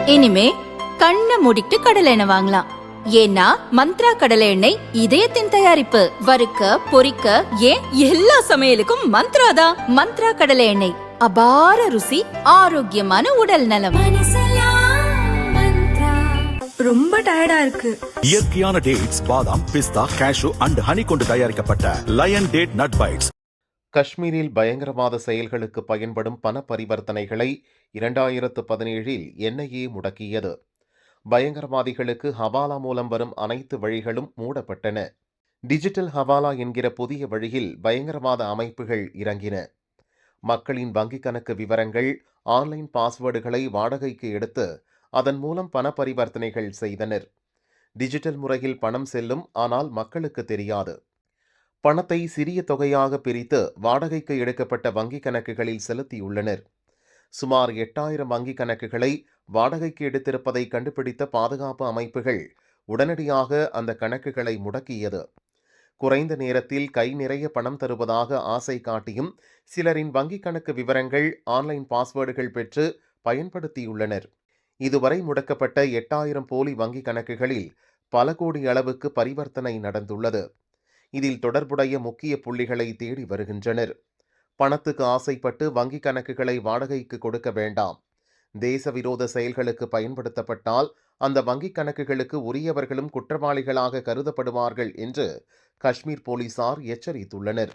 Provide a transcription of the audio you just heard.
இனிமே கண்ணை மூடிட்டு கடலை எண்ணெய் வாங்கலாம். ஏன்னா மந்த்ரா கடலை எண்ணெய் இதயத்தின் தயாரிப்பு. வறுக்க பொரிக்க ஏன் எல்லா சமையலுக்கும் மந்த்ரா தான். மந்த்ரா கடலை எண்ணெய், அபார ருசி, ஆரோக்கியமான உடல் நலம். ரொம்ப டயர்டா இருக்கு. இயற்கையான டேட்ஸ், பாதாம், பிஸ்தா, கேஷு அண்ட் ஹனி கொண்டு தயாரிக்கப்பட்ட லயன் டேட் நட் பைட்ஸ். காஷ்மீரில் பயங்கரவாத செயல்களுக்கு பயன்படும் பண பரிவர்த்தனைகளை 2017 NIA முடக்கியது. பயங்கரவாதிகளுக்கு ஹவாலா மூலம் வரும் அனைத்து வழிகளும் மூடப்பட்டன. டிஜிட்டல் ஹவாலா என்கிற புதிய வழியில் பயங்கரவாத அமைப்புகள் இறங்கின. மக்களின் வங்கிக் கணக்கு விவரங்கள், ஆன்லைன் பாஸ்வேர்டுகளை வாடகைக்கு எடுத்து அதன் மூலம் பண பரிவர்த்தனைகள் செய்தனர். டிஜிட்டல் முறையில் பணம் செல்லும், ஆனால் மக்களுக்கு தெரியாது. பணத்தை சிறிய தொகையாக பிரித்து வாடகைக்கு எடுக்கப்பட்ட வங்கிக் கணக்குகளில் செலுத்தியுள்ளனர். சுமார் 8000 வங்கிக் கணக்குகளை வாடகைக்கு எடுத்திருப்பதை கண்டுபிடித்த பாதுகாப்பு அமைப்புகள் உடனடியாக அந்த கணக்குகளை முடக்கியது. குறைந்த நேரத்தில் கை நிறைய பணம் தருவதாக ஆசை காட்டியும் சிலரின் வங்கிக் கணக்கு விவரங்கள், ஆன்லைன் பாஸ்வேர்டுகள் பெற்று பயன்படுத்தியுள்ளனர். இதுவரை முடக்கப்பட்ட 8000 போலி வங்கிக் கணக்குகளில் பல கோடி அளவுக்கு பரிவர்த்தனை நடந்துள்ளது. இதில் தொடர்புடைய முக்கிய புள்ளிகளை தேடி வருகின்றனர். பணத்துக்கு ஆசைப்பட்டு வங்கிக் கணக்குகளை வாடகைக்கு கொடுக்க வேண்டாம். தேசவிரோத செயல்களுக்கு பயன்படுத்தப்பட்டால் அந்த வங்கிக் கணக்குகளுக்கு உரியவர்களும் குற்றவாளிகளாக கருதப்படுவார்கள் என்று காஷ்மீர் போலீசார் எச்சரித்துள்ளனர்.